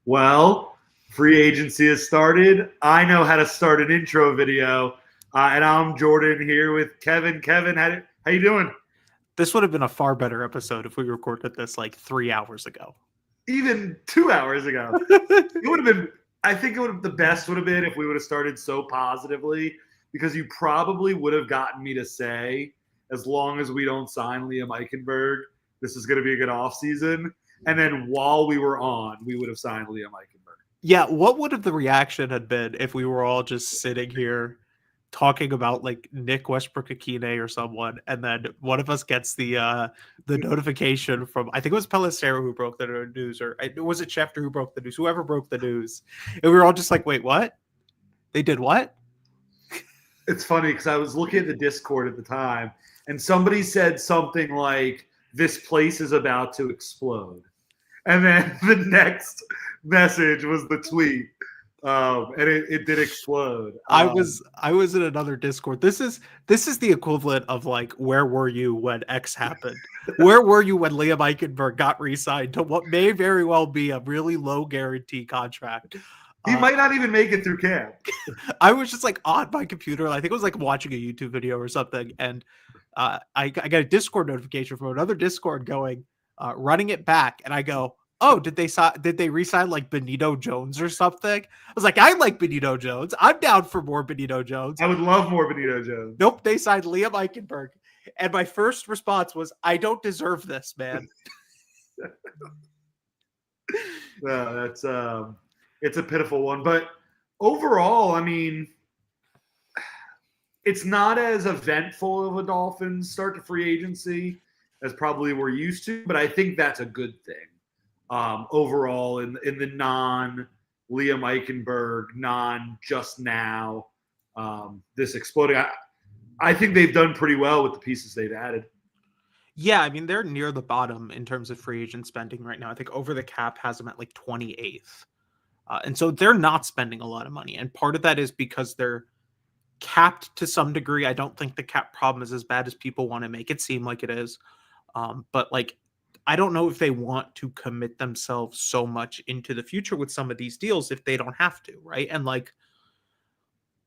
Well, free agency has started. I know how to start an intro video, and I'm Jordan here with Kevin. Kevin, how you doing? This would have been a far better episode if we recorded this like 3 hours ago. Even 2 hours ago, it would have been. I think the best would have been if we would have started so positively, because you probably would have gotten me to say, as long as we don't sign Liam Eichenberg, this is going to be a good offseason. And then while we were on, we would have signed Liam Eichenberg. Yeah, what would have the reaction had been if we were all just sitting here talking about like Nick Westbrook-Akine or someone, and then one of us gets the notification from, I think it was Pelissero who broke the news, or was it Schefter who broke the news? Whoever broke the news, and we were all just like, "Wait, what? They did what?" It's funny because I was looking at the Discord at the time, and somebody said something like, "This place is about to explode," and then the next message was the tweet. And it did explode. I was in another Discord. This is the equivalent of like, where were you when X happened? Where were you when Liam Eichenberg got re-signed to what may very well be a really low guarantee contract? He might not even make it through camp. I was just like on my computer. I think it was like watching a YouTube video or something, and I got a Discord notification from another Discord going, running it back, and I go, "Oh, did they re-sign like Benito Jones or something?" I was like, "I like Benito Jones. I'm down for more Benito Jones. I would love more Benito Jones." Nope, they signed Liam Eichenberg. And my first response was, "I don't deserve this, man." No, that's it's a pitiful one. But overall, I mean, it's not as eventful of a Dolphins start to free agency as probably we're used to, but I think that's a good thing. Overall, in the non Liam Eichenberg, non just now, this exploding, I think they've done pretty well with the pieces they've added. Yeah, I mean, they're near the bottom in terms of free agent spending right now. I think over the cap has them at like 28th. And so they're not spending a lot of money. And part of that is because they're capped to some degree. I don't think the cap problem is as bad as people want to make it seem like it is. But like, I don't know if they want to commit themselves so much into the future with some of these deals if they don't have to, right? And like,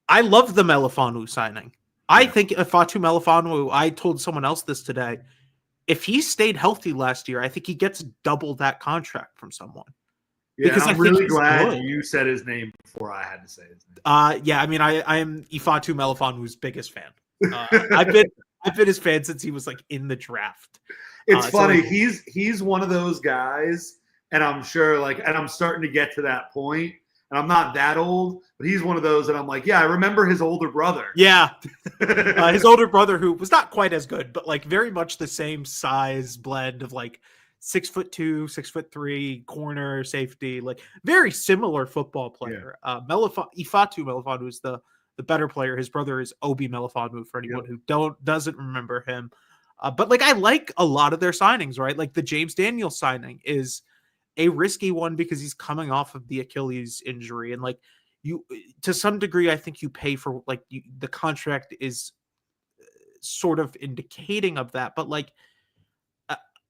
I love the Melifonwu signing. I think Fatu Melifonwu, I told someone else this today, if he stayed healthy last year, I think he gets double that contract from someone. Yeah, because I'm really glad you said his name before I had to say his name. Yeah, I mean, I am Ifeatu Melifonwu's biggest fan. I've been his fan since he was like in the draft. It's funny. He's one of those guys, and I'm sure and I'm starting to get to that point, and I'm not that old, but he's one of those that I'm like, yeah, I remember his older brother. Yeah. His older brother, who was not quite as good, but like very much the same size blend of like 6'2", 6'3", corner safety, like very similar football player. Yeah. Ifeatu Melifonwu is the better player. His brother is Obi Melifonwu, for anyone who doesn't remember him. But like, I like a lot of their signings, right? Like the James Daniels signing is a risky one because he's coming off of the Achilles injury, and like you, to some degree, I think you pay for like the contract is sort of indicating of that. But like,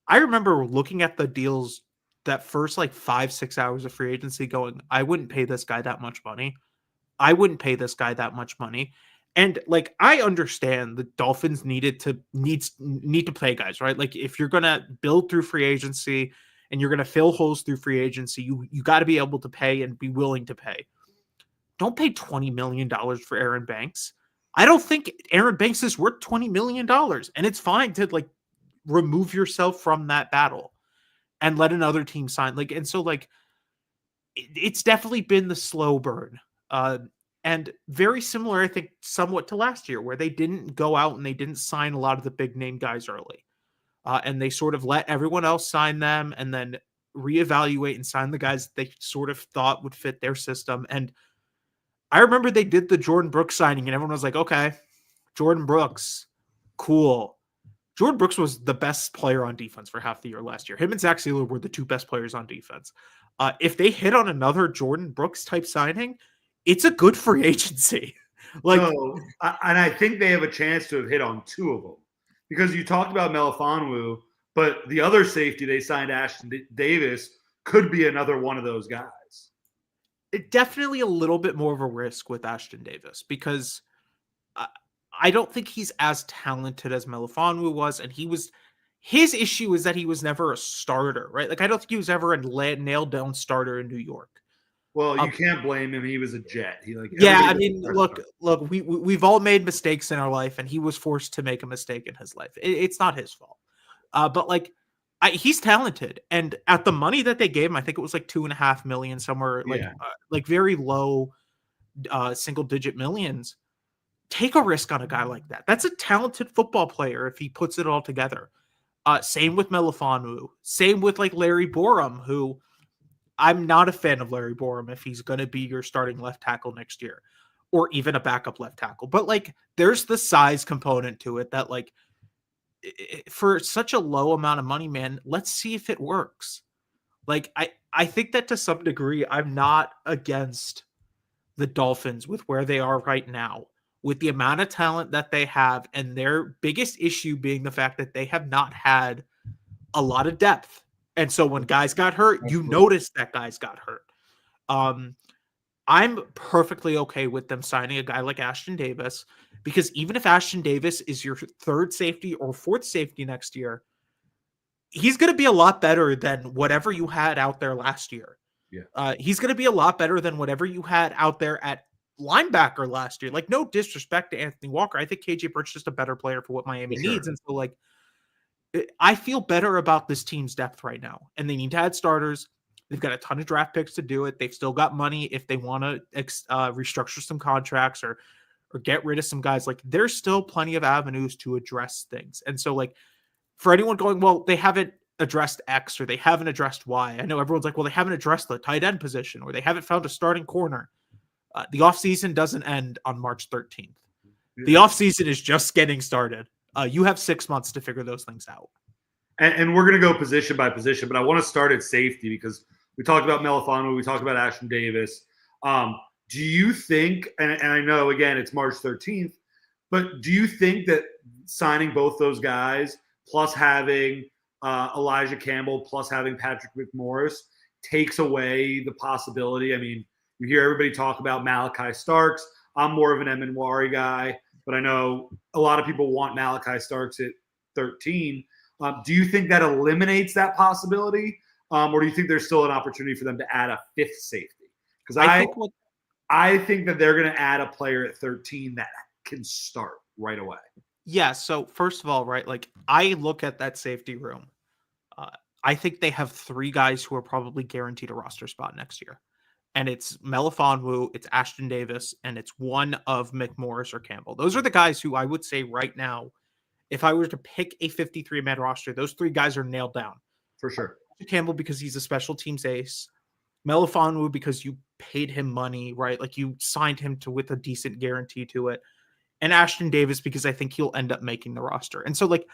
I remember looking at the deals that first like 5-6 hours of free agency going, I wouldn't pay this guy that much money. I wouldn't pay this guy that much money. And like, I understand the Dolphins need to play guys, right? Like if you're going to build through free agency and you're going to fill holes through free agency, you got to be able to pay and be willing to pay. Don't pay $20 million for Aaron Banks. I don't think Aaron Banks is worth $20 million, and it's fine to like remove yourself from that battle and let another team sign. Like, and so like, it's definitely been the slow burn. And very similar, I think, somewhat to last year, where they didn't go out and they didn't sign a lot of the big name guys early. And they sort of let everyone else sign them and then reevaluate and sign the guys that they sort of thought would fit their system. And I remember they did the Jordan Brooks signing and everyone was like, okay, Jordan Brooks, cool. Jordan Brooks was the best player on defense for half the year last year. Him and Zach Sealer were the two best players on defense. If they hit on another Jordan Brooks type signing, it's a good free agency. And I think they have a chance to have hit on two of them, because you talked about Melifonwu, but the other safety they signed, Ashton Davis, could be another one of those guys. Definitely a little bit more of a risk with Ashton Davis because I don't think he's as talented as Melifonwu was, and his issue is that he was never a starter, right? Like I don't think he was ever a nailed down starter in New York. Well, you can't blame him. He was a Jet. Yeah, I mean, look, we've all made mistakes in our life, and he was forced to make a mistake in his life. It's not his fault. But like, he's talented, and at the money that they gave him, I think it was like $2.5 million somewhere, like very low, single digit millions. Take a risk on a guy like that. That's a talented football player if he puts it all together. Same with Melifonwu. Same with like Larry Borum, who I'm not a fan of Larry Borum if he's going to be your starting left tackle next year or even a backup left tackle. But like there's the size component to it that like for such a low amount of money, man, let's see if it works. Like I think that to some degree I'm not against the Dolphins with where they are right now, with the amount of talent that they have, and their biggest issue being the fact that they have not had a lot of depth. And so when guys got hurt, you noticed that guys got hurt. I'm perfectly okay with them signing a guy like Ashton Davis, because even if Ashton Davis is your third safety or fourth safety next year, he's going to be a lot better than whatever you had out there last year. Yeah. He's going to be a lot better than whatever you had out there at linebacker last year. Like, no disrespect to Anthony Walker. I think KJ Britt's just a better player for what Miami needs. And so, like, I feel better about this team's depth right now. And they need to add starters. They've got a ton of draft picks to do it. They've still got money if they want to restructure some contracts or get rid of some guys. Like, there's still plenty of avenues to address things. And so, like, for anyone going, well, they haven't addressed X or they haven't addressed Y. I know everyone's like, well, they haven't addressed the tight end position or they haven't found a starting corner. The offseason doesn't end on March 13th. The offseason is just getting started. You have 6 months to figure those things out. And we're going to go position by position, but I want to start at safety because we talked about Melifonwu, we talked about Ashton Davis. Do you think, and I know, again, it's March 13th, but do you think that signing both those guys plus having Elijah Campbell plus having Patrick McMorris takes away the possibility? I mean, you hear everybody talk about Malachi Starks. I'm more of an Emanwari guy, but I know a lot of people want Malachi Starks at 13. Do you think that eliminates that possibility? Or do you think there's still an opportunity for them to add a fifth safety? Because I think that they're going to add a player at 13 that can start right away. Yeah, so first of all, right, like I look at that safety room. I think they have 3 guys who are probably guaranteed a roster spot next year. And it's Melifonwu, it's Ashton Davis, and it's one of McMorris or Campbell. Those are the guys who I would say right now, if I were to pick a 53-man roster, those 3 guys are nailed down. For sure. Campbell because he's a special teams ace. Melifonwu because you paid him money, right? Like you signed him with a decent guarantee to it. And Ashton Davis because I think he'll end up making the roster. And so, like,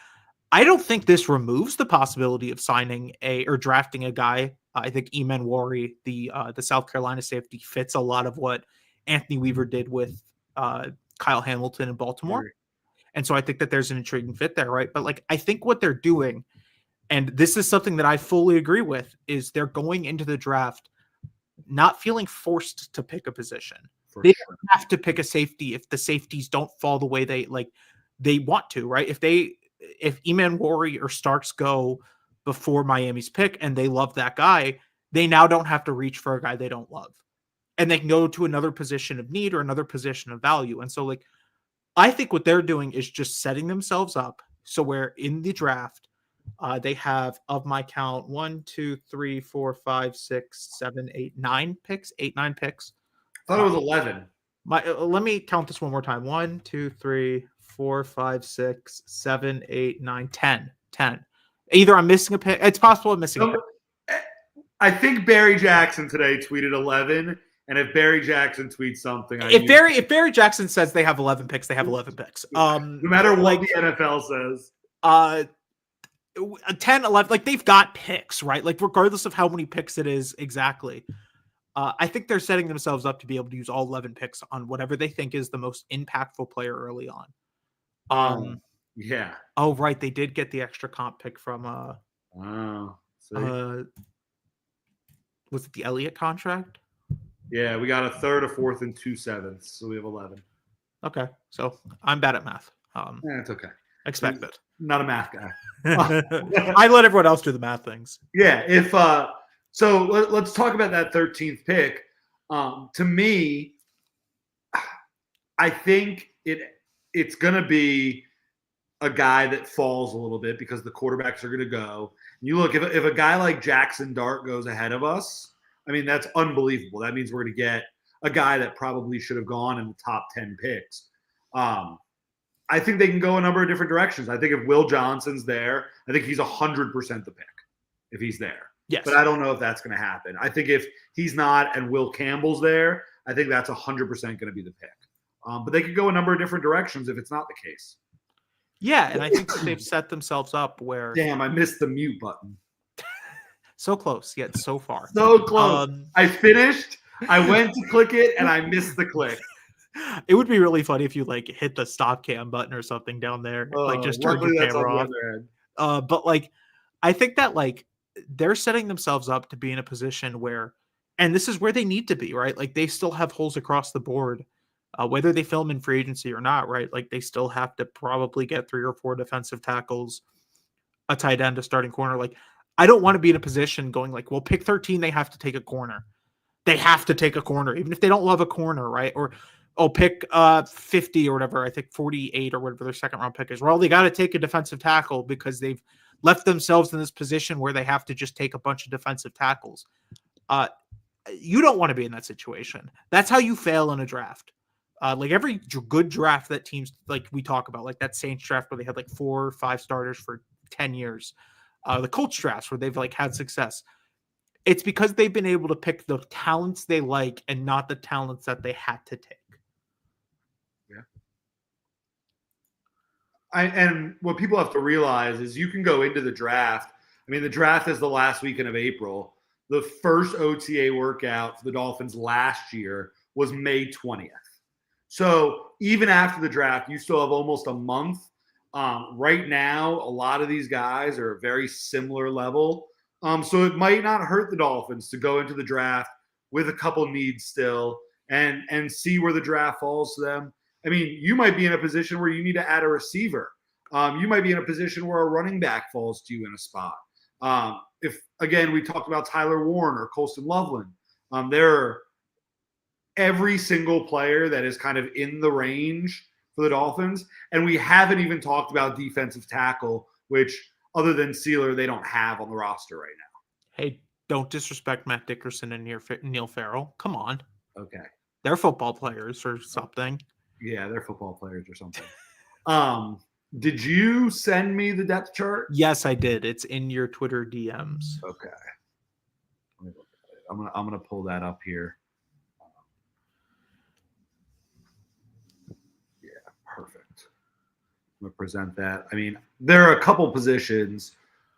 I don't think this removes the possibility of signing or drafting a guy. I think Emanwari, the South Carolina safety, fits a lot of what Anthony Weaver did with Kyle Hamilton in Baltimore. Right. And so I think that there's an intriguing fit there, right? But like, I think what they're doing, and this is something that I fully agree with, is they're going into the draft not feeling forced to pick a position. They have to pick a safety if the safeties don't fall the way they want to, right? If Emanwari or Starks go before Miami's pick and they love that guy, they now don't have to reach for a guy they don't love. And they can go to another position of need or another position of value. And so, like, I think what they're doing is just setting themselves up so where in the draft, they have, of my count, 1, 2, 3, 4, 5, 6, 7, 8, 9 picks. 8, 9 picks. I thought it was 11. Let me count this one more time. 1, 2, 3, 4, 5, 6, 7, 8, 9, 10. 10. Either I'm missing a pick. It's possible I'm missing a pick. I think Barry Jackson today tweeted 11. And if Barry Jackson tweets something, if Barry Jackson says they have 11 picks, they have 11 picks. No matter what the NFL says. 10, 11, like they've got picks, right? Like regardless of how many picks it is exactly. I think they're setting themselves up to be able to use all 11 picks on whatever they think is the most impactful player early on. Yeah. Oh, right. They did get the extra comp pick from Was it the Elliott contract? Yeah, we got a third, a fourth, and 2/7, so we have 11. Okay, so I'm bad at math. It's okay. Expect it. Not a math guy. I let everyone else do the math things. Yeah, so let's talk about that 13th pick. To me, I think it's going to be a guy that falls a little bit because the quarterbacks are going to go. You look, if a guy like Jackson Dart goes ahead of us, I mean, that's unbelievable. That means we're going to get a guy that probably should have gone in the top 10 picks. I think they can go a number of different directions. I think if Will Johnson's there, I think he's 100% the pick if he's there. Yes. But I don't know if that's going to happen. I think if he's not and Will Campbell's there, I think that's 100% going to be the pick. But they could go a number of different directions if it's not the case. Yeah, and I think they've set themselves up where... Damn, I missed the mute button. So close, yet so far. So close. I finished, I went to click it, and I missed the click. It would be really funny if you like hit the stop cam button or something down there, like just turn your camera off. But like, I think that like they're setting themselves up to be in a position where, and this is where they need to be, right? Like they still have holes across the board, whether they film in free agency or not, right? Like they still have to probably get 3 or 4 defensive tackles, a tight end, a starting corner. Like I don't want to be in a position going like, well, pick 13, they have to take a corner. They have to take a corner, even if they don't love a corner, right? Or pick 50 or whatever, I think 48 or whatever their second round pick is. Well, they got to take a defensive tackle because they've left themselves in this position where they have to just take a bunch of defensive tackles. You don't want to be in that situation. That's how you fail in a draft. Like every good draft that teams like we talk about, like that Saints draft where they had like 4 or 5 starters for 10 years. The Colts drafts where they've like had success. It's because they've been able to pick the talents they like and not the talents that they had to take. And what people have to realize is you can go into the draft. I mean, the draft is the last weekend of April. The first OTA workout for the Dolphins last year was May 20th. So even after the draft, you still have almost a month. Right now, a lot of these guys are a very similar level. So it might not hurt the Dolphins to go into the draft with a couple needs still and see where the draft falls to them. I mean, you might be in a position where you need to add a receiver. You might be in a position where a running back falls to you in a spot. If, again, we talked about Tyler Warren or Colston Loveland, there are every single player that is kind of in the range for the Dolphins. And we haven't even talked about defensive tackle, which other than Sealer, they don't have on the roster right now. Hey, don't disrespect Matt Dickerson and Neil Farrell. Come on. Okay. They're football players or something. Yeah, they're football players or something. Did you send me the depth chart? Yes, I did. It's in your Twitter DMs. Okay. Let me look at it. I'm gonna pull that up here. Yeah, perfect. I'm gonna present that. I mean, there are a couple positions,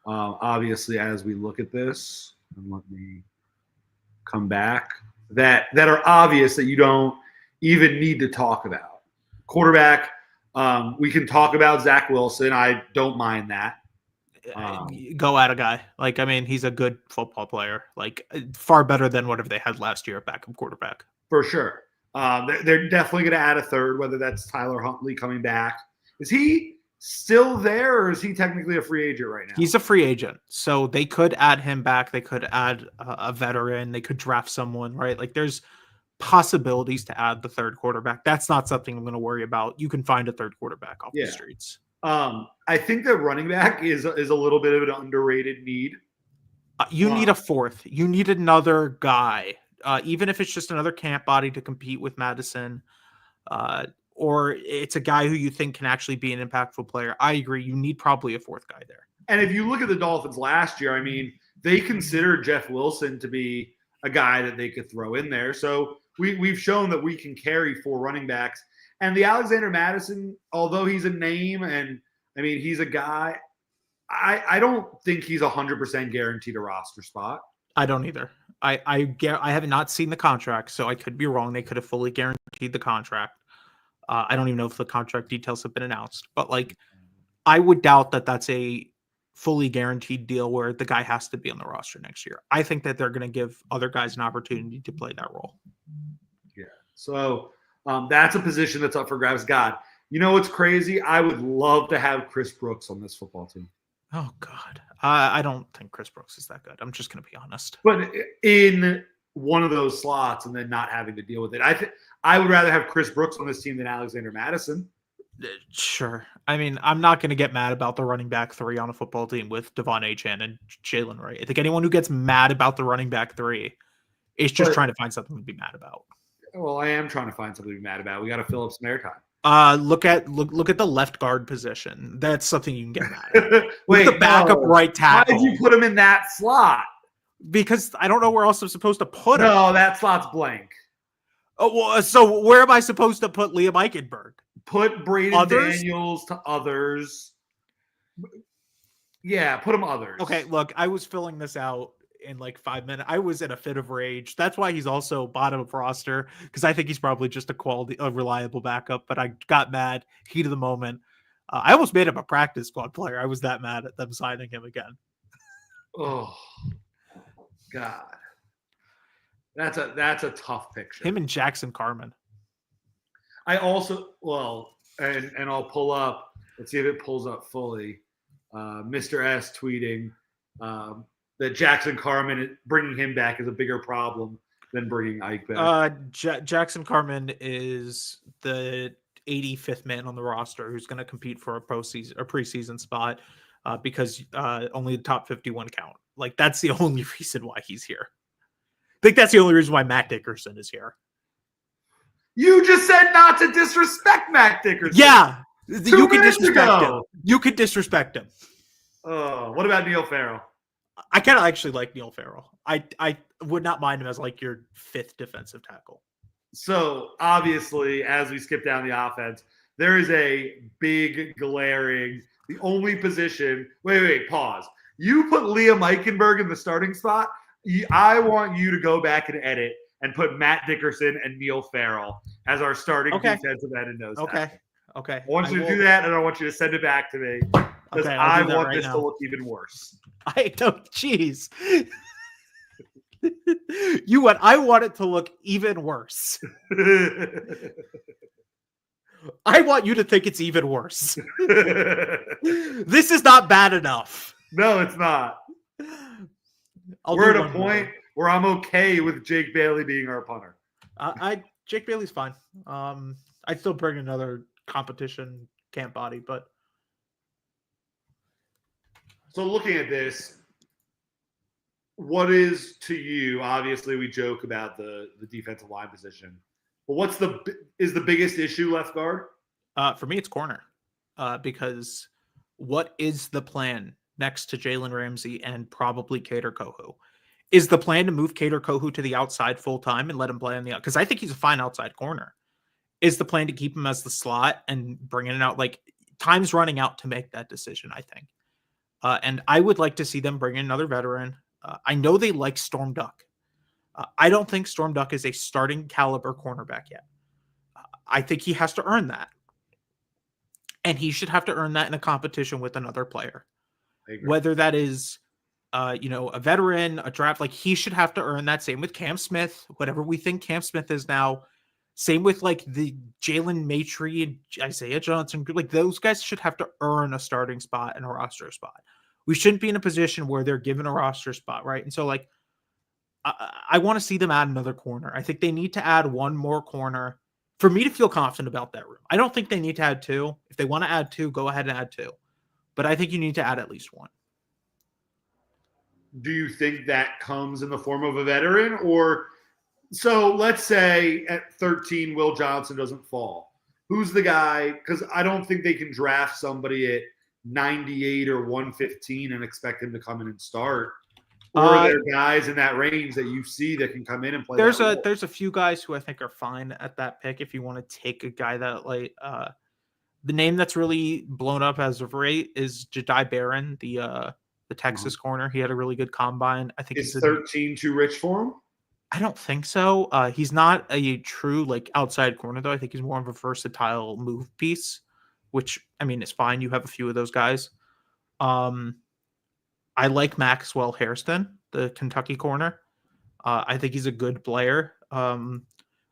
obviously, as we look at this, and let me come back that are obvious that you don't even need to talk about. Quarterback, we can talk about Zach Wilson. I don't mind that. Go at a guy. Like, I mean, he's a good football player. Like, far better than whatever they had last year at backup quarterback. For sure. They're definitely going to add a third, whether that's Tyler Huntley coming back. Is he still there, or is he technically a free agent right now? He's a free agent. So they could add him back. They could add a veteran. They could draft someone, right? Like, there's possibilities to add the third quarterback. That's not something I'm going to worry about. You can find a third quarterback off the streets. I think that running back is a little bit of an underrated need. You need a fourth. You need another guy, even if it's just another camp body to compete with Madison, or it's a guy who you think can actually be an impactful player. I agree. You need probably a fourth guy there. And if you look at the Dolphins last year, I mean, they considered Jeff Wilson to be a guy that they could throw in there. So we've shown that we can carry 4 running backs. And the Alexander Madison, although he's a name and, I mean, he's a guy, I don't think he's 100% guaranteed a roster spot. I don't either. I have not seen the contract, so I could be wrong. They could have fully guaranteed the contract. I don't even know if the contract details have been announced. But, like, I would doubt that that's a fully guaranteed deal where the guy has to be on the roster next year. I think that they're going to give other guys an opportunity to play that role. Yeah. So that's a position that's up for grabs. God, you know what's crazy? I would love to have Chris Brooks on this football team. Oh, God. I don't think Chris Brooks is that good. I'm just going to be honest. But in one of those slots and then not having to deal with it. I would rather have Chris Brooks on this team than Alexander Madison. Sure. I mean, I'm not going to get mad about the running back 3 on a football team with Devon Achane and Jalen Wright. I think anyone who gets mad about the running back 3 is just trying to find something to be mad about. Well, I am trying to find something to be mad about. We got to fill up some airtime. Look at the left guard position. That's something you can get mad at. Wait, the backup right tackle. Why did you put him in that slot? Because I don't know where else I'm supposed to put him. No, that slot's blank. Oh, well, so where am I supposed to put Liam Eichenberg? Put Braden Daniels to others. Yeah, put him others. Okay, look, I was filling this out in like 5 minutes. I was in a fit of rage. That's why he's also bottom of roster, because I think he's probably just a reliable backup. But I got mad, heat of the moment. I almost made him a practice squad player. I was that mad at them signing him again. Oh, God. That's a tough picture. Him and Jackson Carman. I also, and I'll pull up. Let's see if it pulls up fully. Mr. S tweeting that Jackson Carman, bringing him back is a bigger problem than bringing Ike back. Jackson Carman is the 85th man on the roster who's going to compete for a preseason spot because only the top 51 count. Like, that's the only reason why he's here. I think that's the only reason why Matt Dickerson is here. You just said not to disrespect Matt Dickerson. Yeah, you can disrespect him. You could disrespect him. What about Neil Farrell? I kind of actually like Neil Farrell. I would not mind him as like your 5th defensive tackle. So obviously, as we skip down the offense, there is a big glaring. The only position. Wait, pause. You put Liam Eichenberg in the starting spot. I want you to go back and edit and put Matt Dickerson and Neil Farrell as our starting defensive end and nose tackle. Okay. I want you to do that, and I want you to send it back to me because I want this to look even worse. I don't. Jeez. I want it to look even worse. I want you to think it's even worse. This is not bad enough. No, it's not. We're at a point where I'm okay with Jake Bailey being our punter. Jake Bailey's fine. I'd still bring another competition camp body, but so looking at this, what is to you? Obviously, we joke about the defensive line position, but what's the biggest issue left guard? For me, it's corner, because what is the plan next to Jalen Ramsey and probably Kader Kohu? Is the plan to move Kader Kohu to the outside full time and let him play on the because I think he's a fine outside corner. Is the plan to keep him as the slot and bring it out? Like, time's running out to make that decision, I think. And I would like to see them bring in another veteran. I know they like Storm Duck. I don't think Storm Duck is a starting caliber cornerback yet. I think he has to earn that. And he should have to earn that in a competition with another player. Whether that is, a veteran, a draft, like he should have to earn that. Same with Cam Smith, whatever we think Cam Smith is now. Same with like the Jalen Maitre and Isaiah Johnson. Like those guys should have to earn a starting spot and a roster spot. We shouldn't be in a position where they're given a roster spot, right? And so like, I want to see them add another corner. I think they need to add one more corner for me to feel confident about that room. I don't think they need to add 2. If they want to add 2, go ahead and add 2. But I think you need to add at least 1. Do you think that comes in the form of a veteran? Or so let's say at 13, Will Johnson doesn't fall. Who's the guy? Because I don't think they can draft somebody at 98 or 115 and expect him to come in and start. Or are there guys in that range that you see that can come in and play? There's a few guys who I think are fine at that pick if you want to take a guy that like the name that's really blown up as of late is Jedi Barron, the Texas corner. He had a really good combine. I think is 13 too rich for him? I don't think so. He's not a true like outside corner though. I think he's more of a versatile move piece, which I mean is fine. You have a few of those guys. I like Maxwell Hairston, the Kentucky corner. I think he's a good player. I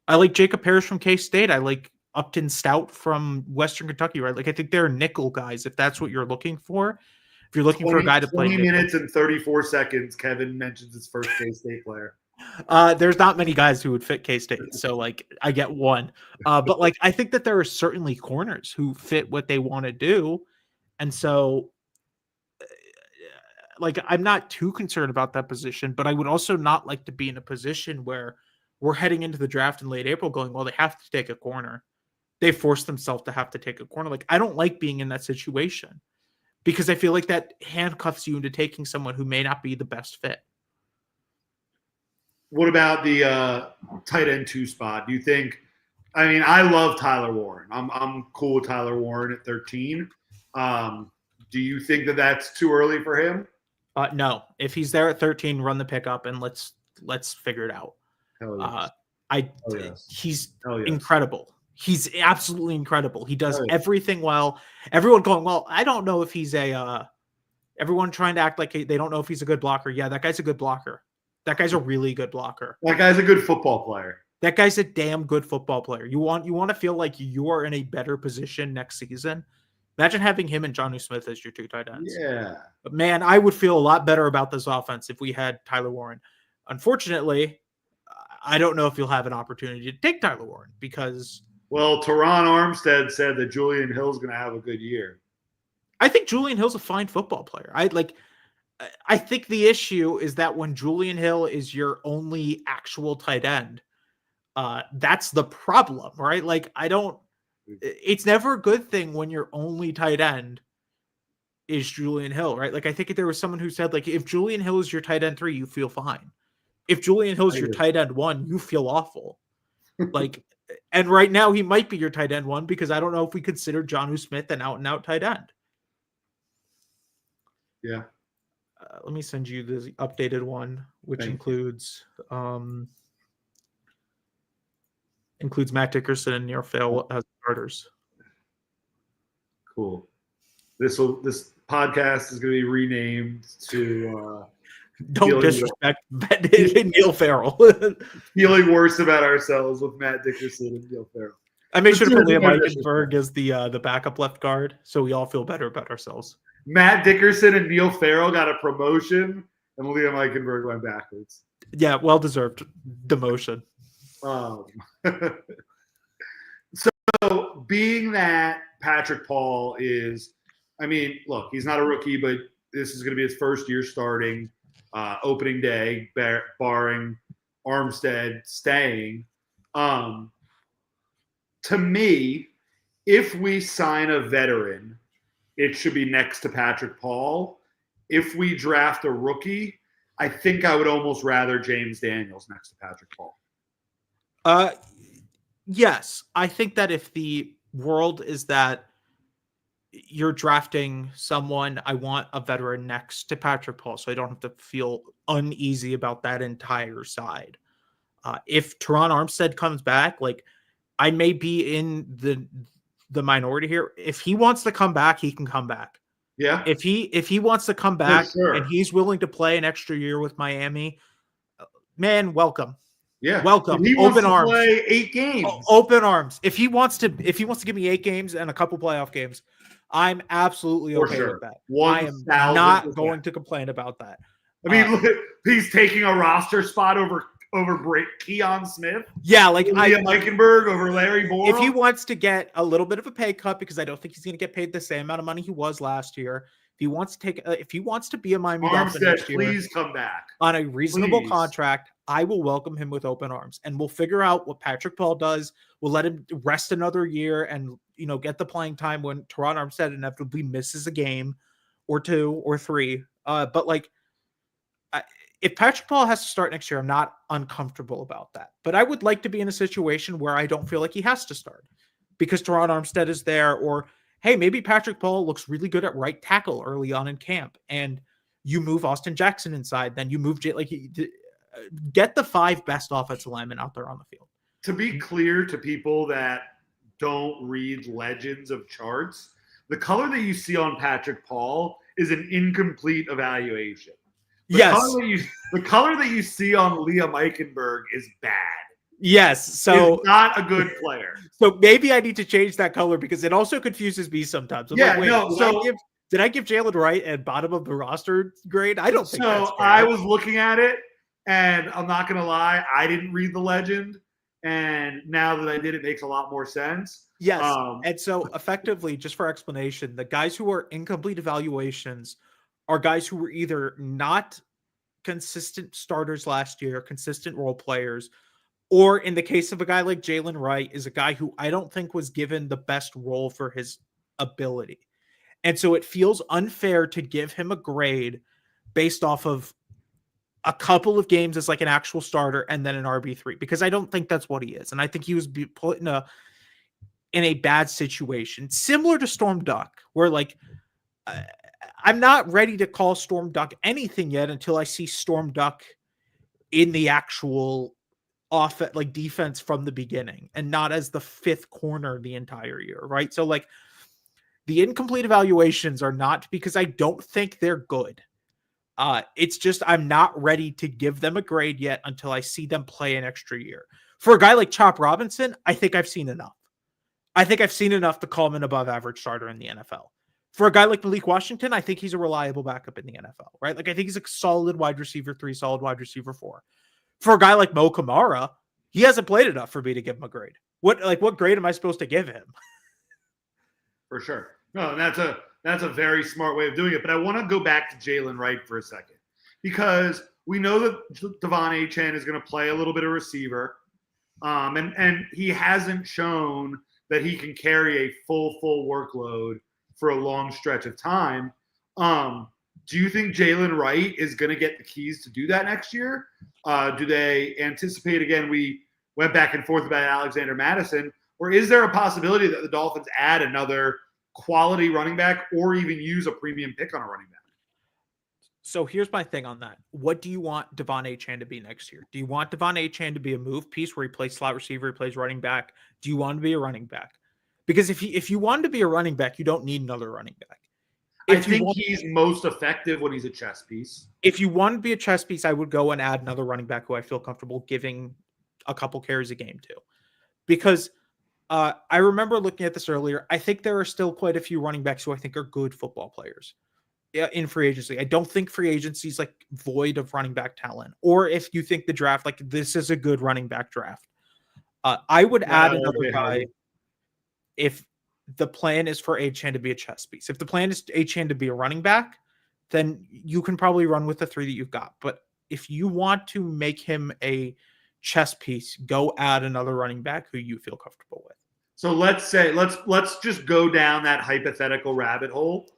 like Jacob Parrish from K-State. I like Upton Stout from Western Kentucky, right? Like, I think they're nickel guys, if that's what you're looking for. If you're looking for a guy to play 20 nickel. minutes and 34 seconds, Kevin mentions his first K-State player. There's not many guys who would fit K-State, so like I get one. But like I think that there are certainly corners who fit what they want to do, and so like I'm not too concerned about that position. But I would also not like to be in a position where we're heading into the draft in late April, going, well, they have to take a corner. They force themselves to have to take a corner. Like I don't like being in that situation because I feel like that handcuffs you into taking someone who may not be the best fit. What about the tight end 2 spot? Do you think? I mean, I love Tyler Warren. I'm cool with Tyler Warren at 13. Do you think that that's too early for him? No. If he's there at 13, run the pickup and let's figure it out. Hell yes. He's Hell yes. incredible. He's absolutely incredible. He does everything well. Everyone going, well, I don't know if he's everyone trying to act like they don't know if he's a good blocker. Yeah, that guy's a good blocker. That guy's a really good blocker. That guy's a good football player. That guy's a damn good football player. You want to feel like you're in a better position next season. Imagine having him and Jonnu Smith as your 2 tight ends. Yeah. But man, I would feel a lot better about this offense if we had Tyler Warren. Unfortunately, I don't know if you'll have an opportunity to take Tyler Warren because... Well, Teron Armstead said that Julian Hill's going to have a good year. I think Julian Hill's a fine football player. I think the issue is that when Julian Hill is your only actual tight end, that's the problem, right? Like, it's never a good thing when your only tight end is Julian Hill, right? Like, I think there was someone who said, like, if Julian Hill is your tight end 3, you feel fine. If Julian Hill is your tight end 1, you feel awful. Like, and right now he might be your tight end 1 because I don't know if we consider Jonnu Smith an out-and-out tight end. Yeah. Let me send you the updated one, which includes Matt Dickerson and Neil Farrell as starters. Cool. This podcast is going to be renamed to. Don't disrespect Neil Farrell. Feeling worse about ourselves with Matt Dickerson and Neil Farrell. I made sure to put Liam Eichenberg as the backup left guard, so we all feel better about ourselves. Matt Dickerson and Neil Farrell got a promotion, and Liam Eichenberg went backwards. Yeah, well-deserved demotion. So, being that Patrick Paul is, I mean, look, he's not a rookie, but this is going to be his first year starting opening day, barring Armstead staying. To me, if we sign a veteran, it should be next to Patrick Paul. If we draft a rookie, I think I would almost rather James Daniels next to Patrick Paul. Yes. I think that if the world is that you're drafting someone, I want a veteran next to Patrick Paul, so I don't have to feel uneasy about that entire side. If Teron Armstead comes back, like I may be in the minority here. If he wants to come back, he can come back. Yeah. If he wants to come back sure. and he's willing to play an extra year with Miami, man, welcome. Yeah. Welcome. He Open wants to arms. play 8 games. Open arms. If he wants to give me 8 games and a couple playoff games, I'm absolutely okay with that. I am not going to complain about that. I mean, look, he's taking a roster spot over Keon Smith. Yeah, like Liam Eichenberg over Larry Boyle. If he wants to get a little bit of a pay cut, because I don't think he's going to get paid the same amount of money he was last year. If he wants to be a Miami Dolphin next year, please come back on a reasonable contract. I will welcome him with open arms, and we'll figure out what Patrick Paul does. We'll let him rest another year and get the playing time when Teron Armstead inevitably misses a game or 2 or 3. But like, if Patrick Paul has to start next year, I'm not uncomfortable about that. But I would like to be in a situation where I don't feel like he has to start because Teron Armstead is there, or hey, maybe Patrick Paul looks really good at right tackle early on in camp, and you move Austin Jackson inside, then you move get the 5 best offensive linemen out there on the field. To be clear to people that don't read legends of charts, the color that you see on Patrick Paul is an incomplete evaluation. Yes. The color that you see on Liam Eichenberg is bad. Yes. So he's not a good player. So maybe I need to change that color because it also confuses me sometimes. I'm like, wait, did I give Jalen Wright at bottom of the roster grade? I don't think that's fair. I was looking at it, and I'm not going to lie, I didn't read the legend. And now that I did, it makes a lot more sense. Yes. And so effectively, just for explanation, the guys who are incomplete evaluations are guys who were either not consistent starters last year, consistent role players, or in the case of a guy like Jalen Wright, is a guy who I don't think was given the best role for his ability. And so it feels unfair to give him a grade based off of a couple of games as like an actual starter and then an RB3, because I don't think that's what he is. And I think he was put in a bad situation, similar to Storm Duck, where like I'm not ready to call Storm Duck anything yet until I see Storm Duck in the actual defense from the beginning and not as the fifth corner the entire year, right? So like the incomplete evaluations are not because I don't think they're good. It's just I'm not ready to give them a grade yet until I see them play an extra year. For a guy like Chop Robinson, I think I've seen enough. I think I've seen enough to call him an above average starter in the NFL. For a guy like Malik Washington, I think he's a reliable backup in the NFL, right? Like I think he's a solid wide receiver 3, solid wide receiver 4. For a guy like Mo Kamara, he hasn't played enough for me to give him a grade. What grade am I supposed to give him? For sure. No, and that's a very smart way of doing it. But I want to go back to Jalen Wright for a second, because we know that Devon Achane is going to play a little bit of receiver, and he hasn't shown that he can carry a full workload for a long stretch of time. Do you think Jalen Wright is going to get the keys to do that next year? Do they anticipate, again, we went back and forth about Alexander Madison, or is there a possibility that the Dolphins add another quality running back or even use a premium pick on a running back? So here's my thing on that. What do you want Devon Achane to be next year? Do you want Devon Achane to be a move piece where he plays slot receiver, he plays running back? Do you want to be a running back? Because if you want to be a running back, you don't need another running back. I think he's most effective when he's a chess piece. If you want to be a chess piece, I would go and add another running back who I feel comfortable giving a couple carries a game to. Because I remember looking at this earlier. I think there are still quite a few running backs who I think are good football players in free agency. I don't think free agency is like void of running back talent. Or if you think the draft, like this is a good running back draft, I would add another guy if the plan is for Achane to be a chess piece. If the plan is Achane to be a running back, then you can probably run with the 3 that you've got. But if you want to make him a chess piece, go add another running back who you feel comfortable with. So let's just go down that hypothetical rabbit hole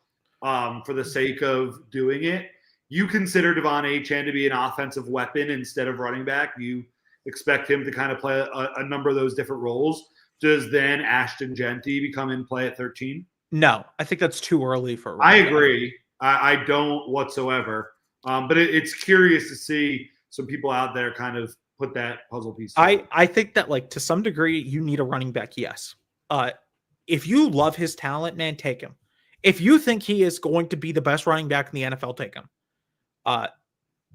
for the sake of doing it. You consider Devon Achane to be an offensive weapon instead of running back. You expect him to kind of play a number of those different roles. Does then Ashton Genty become in play at 13? No, I think that's too early for. I agree. I don't whatsoever. But it's curious to see some people out there kind of put that puzzle piece together. I think that like to some degree you need a running back. Yes. If you love his talent, man, take him. If you think he is going to be the best running back in the NFL, take him.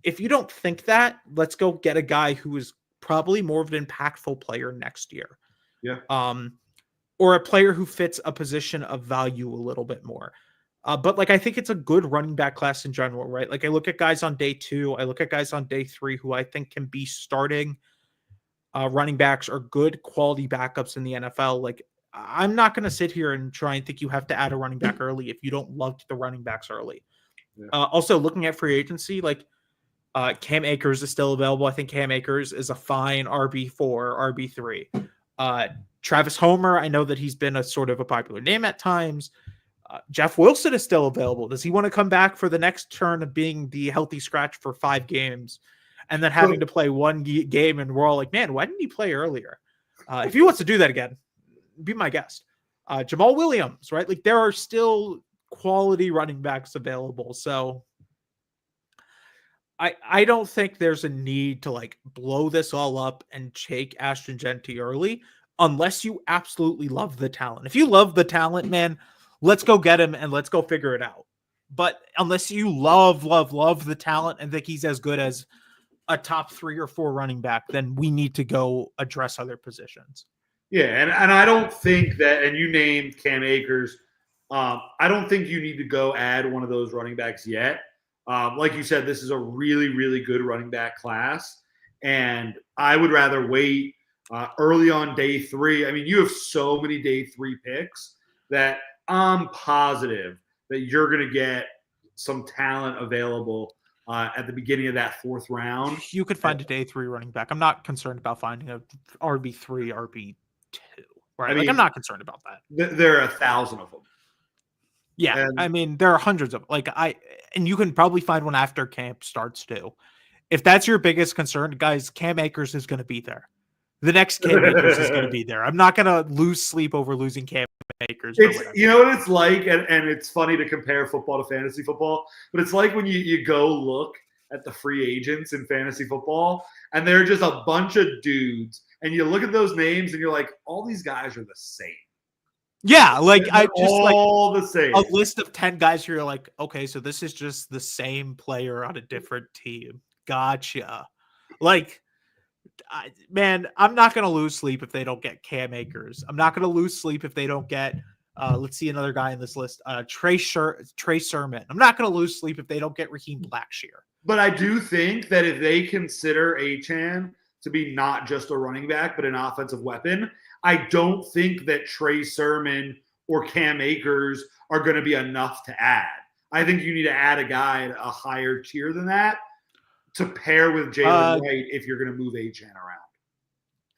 If you don't think that, let's go get a guy who is probably more of an impactful player next year. Yeah. Or a player who fits a position of value a little bit more. But like I think it's a good running back class in general, right? Like I look at guys on day 2, I look at guys on day 3 who I think can be starting running backs or good quality backups in the NFL. Like I'm not going to sit here and try and think you have to add a running back early if you don't love the running backs early. Yeah. Also looking at free agency, like Cam Akers is still available. I think Cam Akers is a fine RB4, RB3. Travis Homer, I know that he's been a sort of a popular name at times. Jeff Wilson is still available. Does he want to come back for the next turn of being the healthy scratch for 5 games and then having to play one game and we're all like, man, why didn't he play earlier? If he wants to do that again, be my guest. Jamal Williams, right? Like there are still quality running backs available. So I don't think there's a need to like blow this all up and take Ashton Genty early unless you absolutely love the talent. If you love the talent, man, let's go get him and let's go figure it out. But unless you love the talent and think he's as good as a top 3 or 4 running back, then we need to go address other positions. Yeah, and I don't think that, and you named Cam Akers, I don't think you need to go add one of those running backs yet. Like you said, this is a really, really good running back class, and I would rather wait early on day 3. I mean, you have so many day 3 picks that I'm positive that you're going to get some talent available at the beginning of that 4th round. You could find a day 3 running back. I'm not concerned about finding a RB3, RB2. Right? I mean, I'm not concerned about that. There are 1,000 of them. Yeah, and I mean, there are hundreds of and you can probably find one after camp starts too. If that's your biggest concern, guys, Cam Akers is going to be there. The next Cam Akers is going to be there. I'm not going to lose sleep over losing Cam Akers. You know what it's like, and it's funny to compare football to fantasy football, but it's like when you go look at the free agents in fantasy football, and they're just a bunch of dudes, and you look at those names, and you're like, all these guys are the same. Yeah, I just all the same. A list of 10 guys who you're like, okay, so this is just the same player on a different team. Gotcha. Man, I'm not going to lose sleep if they don't get Cam Akers. I'm not going to lose sleep if they don't get, let's see another guy in this list, Trey Sermon. I'm not going to lose sleep if they don't get Raheem Blackshear. But I do think that if they consider Achane to be not just a running back, but an offensive weapon, I don't think that Trey Sermon or Cam Akers are going to be enough to add. I think you need to add a guy at a higher tier than that to pair with Jalen Wright if you're going to move Achane around.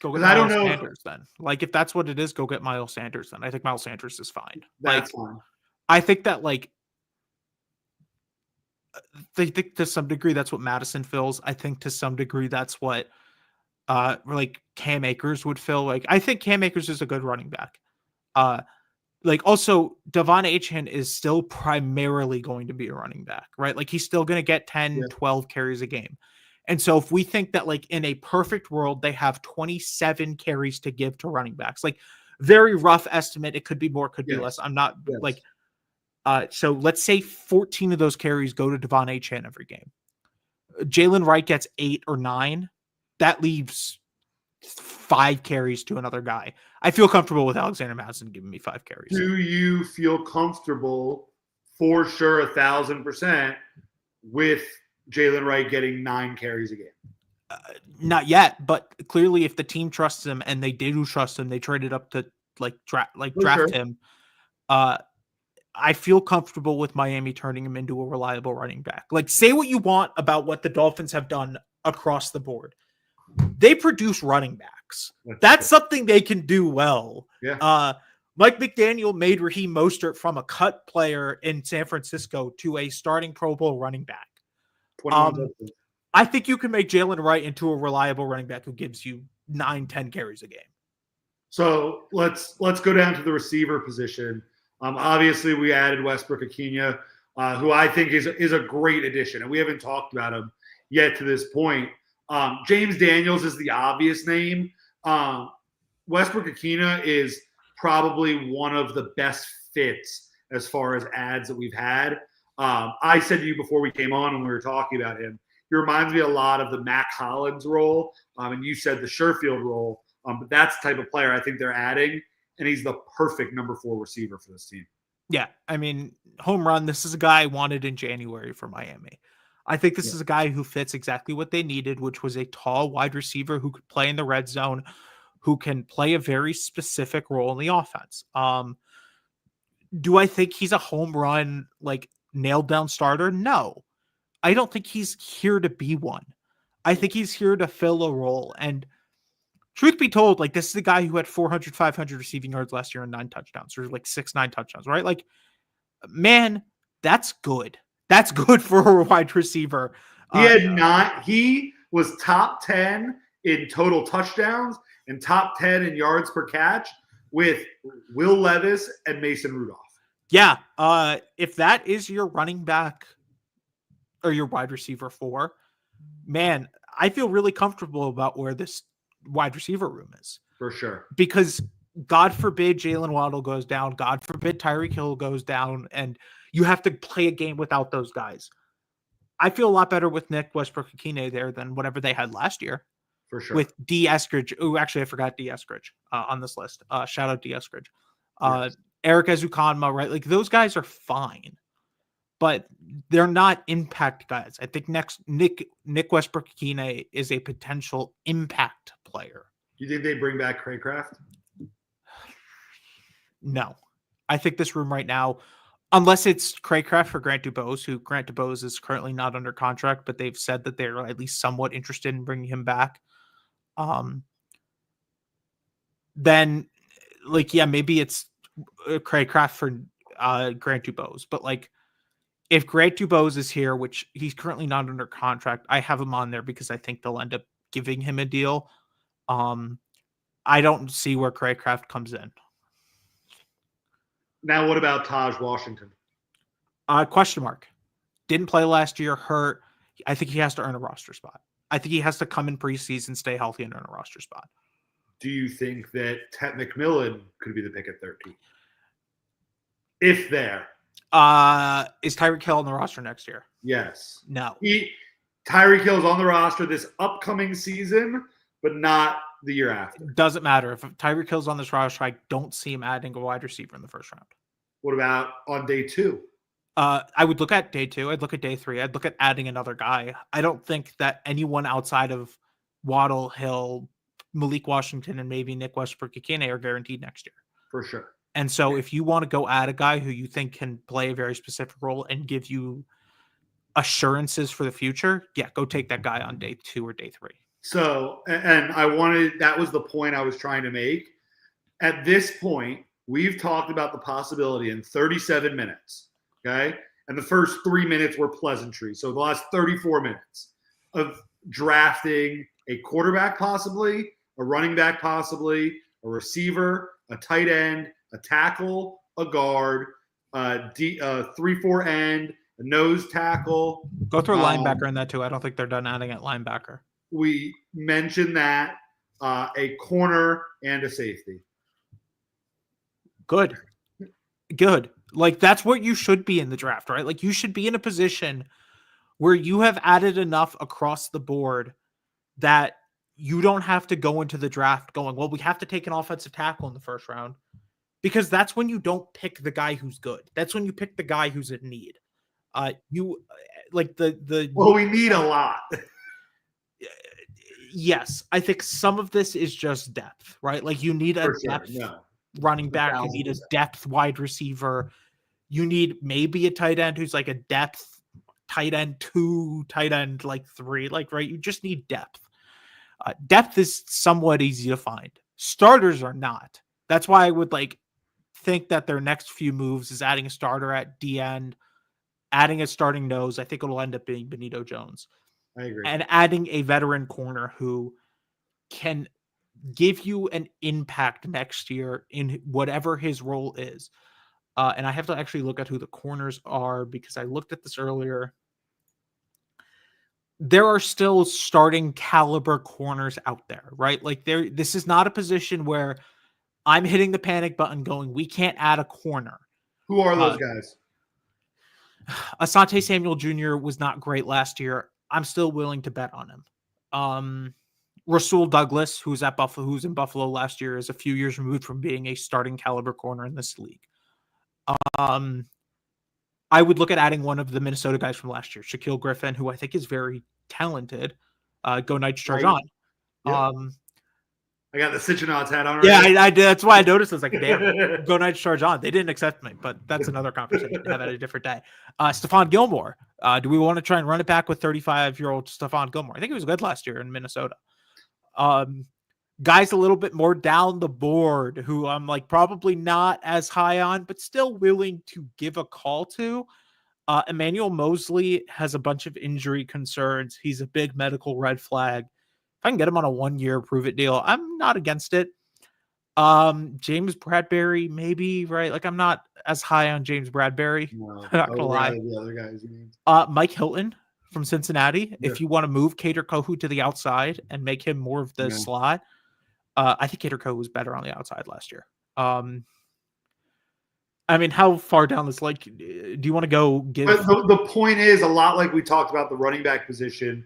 Go get Miles Sanders then. If that's what it is, go get Miles Sanders then. I think Miles Sanders is fine. That's fine. I think that they think to some degree that's what Madison fills. I think to some degree that's what Cam Akers would fill. I think Cam Akers is a good running back. Also Devon Achane is still primarily going to be a running back, right? He's still going to get 10, 12 carries a game. And so if we think that in a perfect world, they have 27 carries to give to running backs, very rough estimate. It could be more, could be less. I'm not so let's say 14 of those carries go to Devon Achane every game. Jalen Wright gets 8 or 9. That leaves 5 carries to another guy. I feel comfortable with Alexander Madison giving me 5 carries. Do you feel comfortable for sure 1,000% with Jalen Wright getting 9 carries a game? Not yet, but clearly if the team trusts him, and they do trust him, they traded up to draft him. I feel comfortable with Miami turning him into a reliable running back. Say what you want about what the Dolphins have done across the board. They produce running backs. That's something they can do well. Yeah. Mike McDaniel made Raheem Mostert from a cut player in San Francisco to a starting Pro Bowl running back. I think you can make Jalen Wright into a reliable running back who gives you 9-10 carries a game. So let's go down to the receiver position. Obviously, we added Westbrook-Ikhine, who I think is a great addition, and we haven't talked about him yet to this point. James Daniels is the obvious name. Westbrook-Ikhine is probably one of the best fits as far as ads that we've had. I said to you before we came on when we were talking about him, he reminds me a lot of the Mac Hollins role, and you said the Sherfield role. But that's the type of player I think they're adding, and he's the perfect number 4 receiver for this team. Yeah, I mean, home run. This is a guy I wanted in January for Miami. I think this is a guy who fits exactly what they needed, which was a tall wide receiver who could play in the red zone, who can play a very specific role in the offense. Do I think he's a home run, nailed down starter? No, I don't think he's here to be one. I think he's here to fill a role. And truth be told, this is the guy who had 400, 500 receiving yards last year and 9 touchdowns, or 6-9 touchdowns, right? Man, that's good. That's good for a wide receiver. He was top 10 in total touchdowns and top 10 in yards per catch with Will Levis and Mason Rudolph. Yeah. If that is your running back or your wide receiver 4, man, I feel really comfortable about where this wide receiver room is. For sure. Because God forbid Jalen Waddle goes down. God forbid Tyreek Hill goes down. And You have to play a game without those guys. I feel a lot better with Nick Westbrook-Akine there than whatever they had last year. For sure. With D. Eskridge. Oh, actually, I forgot D. Eskridge on this list. Shout out D. Eskridge. Yes. Eric Ezukanma, right? Like those guys are fine, but they're not impact guys. I think Nick Westbrook-Akine is a potential impact player. Do you think they bring back Craycraft? No. I think this room right now, unless it's Craycraft or Grant Dubose, who Grant Dubose is currently not under contract, but they've said that they're at least somewhat interested in bringing him back. Then like, yeah, maybe it's Craycraft for Grant Dubose, but like if Grant Dubose is here, which he's currently not under contract, I have him on there because I think they'll end up giving him a deal. I don't see where Craycraft comes in. Now, what about Taj Washington? Question mark. Didn't play last year, hurt. I think he has to earn a roster spot. I think he has to come in preseason, stay healthy, and earn a roster spot. Do you think that Tet McMillan could be the pick at 13? If there. Is Tyreek Hill on the roster next year? Yes. No. Tyreek Hill is on the roster this upcoming season, but not the year after. Doesn't matter. If Tyreek Hill's on this roster, I don't see him adding a wide receiver in the first round. What about on day 2? I would look at day 2. I'd look at day 3. I'd look at adding another guy. I don't think that anyone outside of Waddle, Hill, Malik Washington, and maybe Nick Westbrook-Akine are guaranteed next year. For sure. And so if you want to go add a guy who you think can play a very specific role and give you assurances for the future, yeah, go take that guy on day 2 or day 3. So, and that was the point I was trying to make. At this point, we've talked about the possibility in 37 minutes, okay? And the first 3 minutes were pleasantries. So the last 34 minutes of drafting a quarterback possibly, a running back possibly, a receiver, a tight end, a tackle, a guard, a 3-4 end, a nose tackle. Go through a linebacker in that too. I don't think they're done adding at linebacker. We mentioned that a corner and a safety. Good. Like that's what you should be in the draft, right? Like you should be in a position where you have added enough across the board that you don't have to go into the draft going, well, we have to take an offensive tackle in the first round, because that's when you don't pick the guy who's good. That's when you pick the guy who's in need. We need a lot. Yes, I think some of this is just depth, right? Like you need a depth running back, you need a depth wide receiver, you need maybe a tight end who's like a depth tight end 2, tight end like 3, like right. You just need depth. Depth is somewhat easy to find. Starters are not. That's why I would think that their next few moves is adding a starter at D end, adding a starting nose. I think it'll end up being Benito Jones. I agree. And adding a veteran corner who can give you an impact next year in whatever his role is. And I have to actually look at who the corners are because I looked at this earlier. There are still starting caliber corners out there, right? Like this is not a position where I'm hitting the panic button going, we can't add a corner. Who are those guys? Asante Samuel Jr. was not great last year. I'm still willing to bet on him. Rasul Douglas, who's in Buffalo last year, is a few years removed from being a starting caliber corner in this league. I would look at adding one of the Minnesota guys from last year, Shaquille Griffin, who I think is very talented. Go Knights, charge on. Yep. I got the Cincinnati hat on. Yeah, I did. That's why I noticed. I was like, damn, Go Knights, charge on. They didn't accept me, but that's another conversation to have at a different day. Stephon Gilmore. Do we want to try and run it back with 35-year-old Stephon Gilmore? I think he was good last year in Minnesota. Guys a little bit more down the board who I'm probably not as high on, but still willing to give a call to. Emmanuel Mosley has a bunch of injury concerns. He's a big medical red flag. If I can get him on a 1-year prove-it deal, I'm not against it. James Bradbury, maybe, right? Like, I'm not as high on James Bradbury. No, I'm not gonna lie. The other guys, you mean? Mike Hilton from Cincinnati. Yeah. If you want to move Cater Kohu to the outside and make him more of the slot, I think Cater Kohu was better on the outside last year. I mean, how far down this? Like, do you want to go give? But the point is, a lot like we talked about the running back position,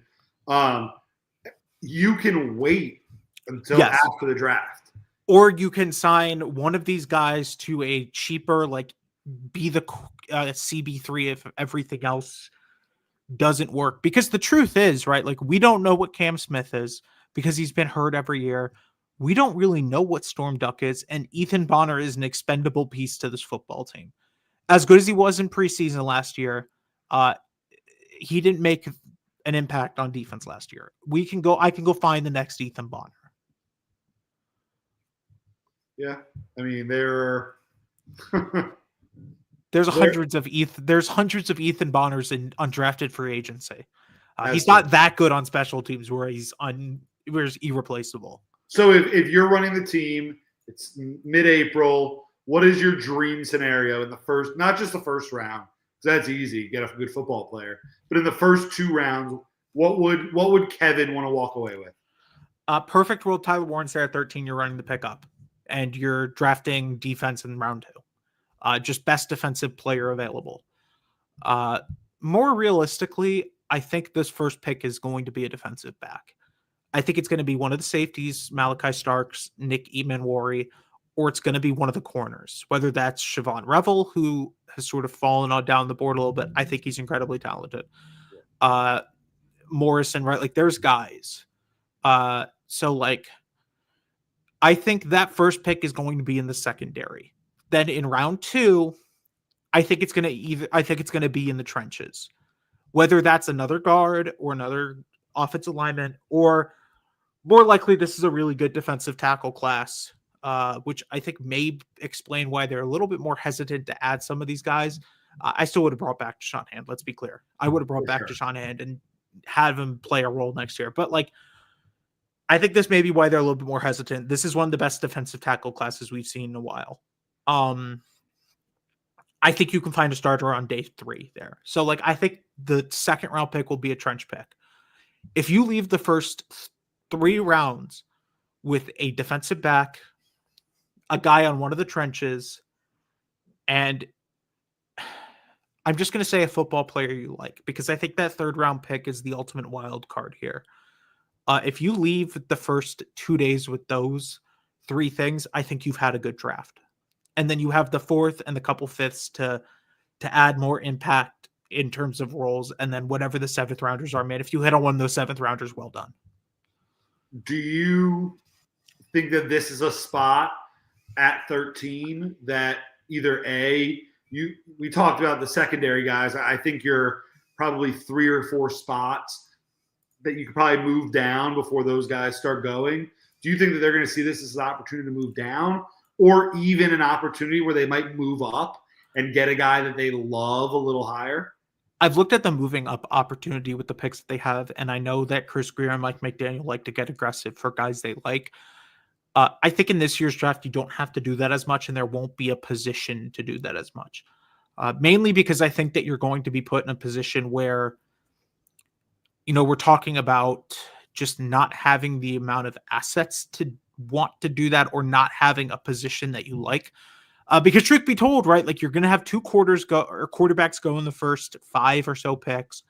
you can wait until after the draft. Or you can sign one of these guys to a cheaper, like, be the CB3 if everything else doesn't work. Because the truth is, right, like, we don't know what Cam Smith is because he's been hurt every year. We don't really know what Storm Duck is, and Ethan Bonner is an expendable piece to this football team. As good as he was in preseason last year, he didn't make an impact on defense last year. I can go find the next Ethan Bonner. Yeah, I mean there's hundreds of Ethan Bonners in undrafted free agency. He's not that good on special teams where he's irreplaceable. So if you're running the team, it's mid-April. What is your dream scenario in the first, not just the first round, because that's easy, get a good football player, but in the first 2 rounds, what would Kevin want to walk away with? Perfect world, Tyler Warren's there at 13. You're running the pickup, and you're drafting defense in round 2. Just best defensive player available. More realistically, I think this first pick is going to be a defensive back. I think it's going to be one of the safeties, Malachi Starks, Nick Emanwari, or it's going to be one of the corners, whether that's Siobhan Revel, who has sort of fallen on down the board a little bit. I think he's incredibly talented. Morrison, right? Like, there's guys. So, like, I think that first pick is going to be in the secondary. Then in round 2, I think it's going to be in the trenches, whether that's another guard or another offensive lineman, or more likely this is a really good defensive tackle class, which I think may explain why they're a little bit more hesitant to add some of these guys. I still would have brought back Deshaun Hand. Let's be clear. I would have brought back Deshaun Hand and have him play a role next year. But, like, I think this may be why they're a little bit more hesitant. This is one of the best defensive tackle classes we've seen in a while. I think you can find a starter on day 3 there. So, like, I think the second round pick will be a trench pick. If you leave the first 3 rounds with a defensive back, a guy on one of the trenches, and I'm just going to say a football player you like, because I think that 3rd round pick is the ultimate wild card here. If you leave the first 2 days with those 3 things, I think you've had a good draft. And then you have the 4th and the couple 5ths to add more impact in terms of roles. And then whatever the 7th rounders are, man, if you hit on one of those 7th rounders, well done. Do you think that this is a spot at 13 that either we talked about the secondary guys. I think you're probably 3 or 4 spots that you could probably move down before those guys start going. Do you think that they're going to see this as an opportunity to move down, or even an opportunity where they might move up and get a guy that they love a little higher? I've looked at the moving up opportunity with the picks that they have, and I know that Chris Greer and Mike McDaniel like to get aggressive for guys they like. I think in this year's draft, you don't have to do that as much, and there won't be a position to do that as much. Mainly because I think that you're going to be put in a position where, we're talking about just not having the amount of assets to want to do that, or not having a position that you like. Because truth be told, right, like, you're going to have 2 quarterbacks go in the first 5 or so picks.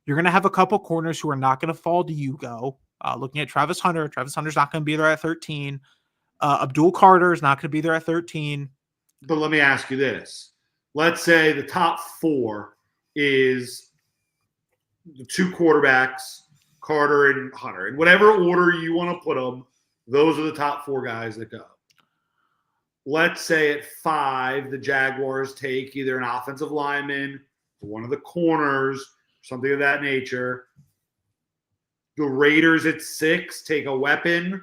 You're going to have a couple corners who are not going to fall to Hugo. Looking at Travis Hunter's not going to be there at 13. Abdul Carter is not going to be there at 13. But let me ask you this. Let's say the top 4 is the 2 quarterbacks, Carter and Hunter. In whatever order you want to put them, those are the top 4 guys that go. Let's say at 5, the Jaguars take either an offensive lineman or one of the corners, something of that nature. The Raiders at 6 take a weapon.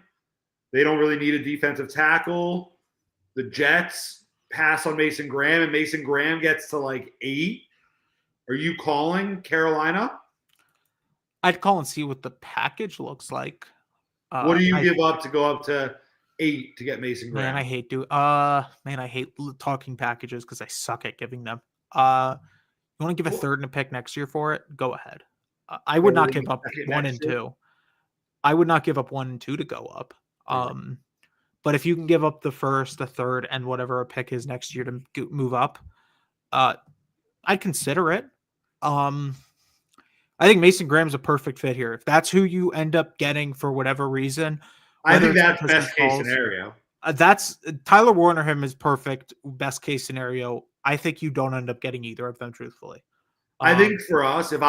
They don't really need a defensive tackle. The Jets pass on Mason Graham, and Mason Graham gets to like 8. Are you calling Carolina? I'd call and see what the package looks like. What do you give up to go up to 8 to get Mason Graham? Man, I hate talking packages because I suck at giving them. You want to give a 3rd and a pick next year for it? Go ahead. I would not give up 1 and 2. I would not give up 1 and 2 to go up. But if you can give up the first, the third, and whatever a pick is next year to move up, I'd consider it. I think Mason Graham's a perfect fit here. If that's who you end up getting for whatever reason, I think it's that's because he best case falls, scenario. that's Tyler Warner. Him is perfect. Best case scenario. I think you don't end up getting either of them, truthfully. I think for us, if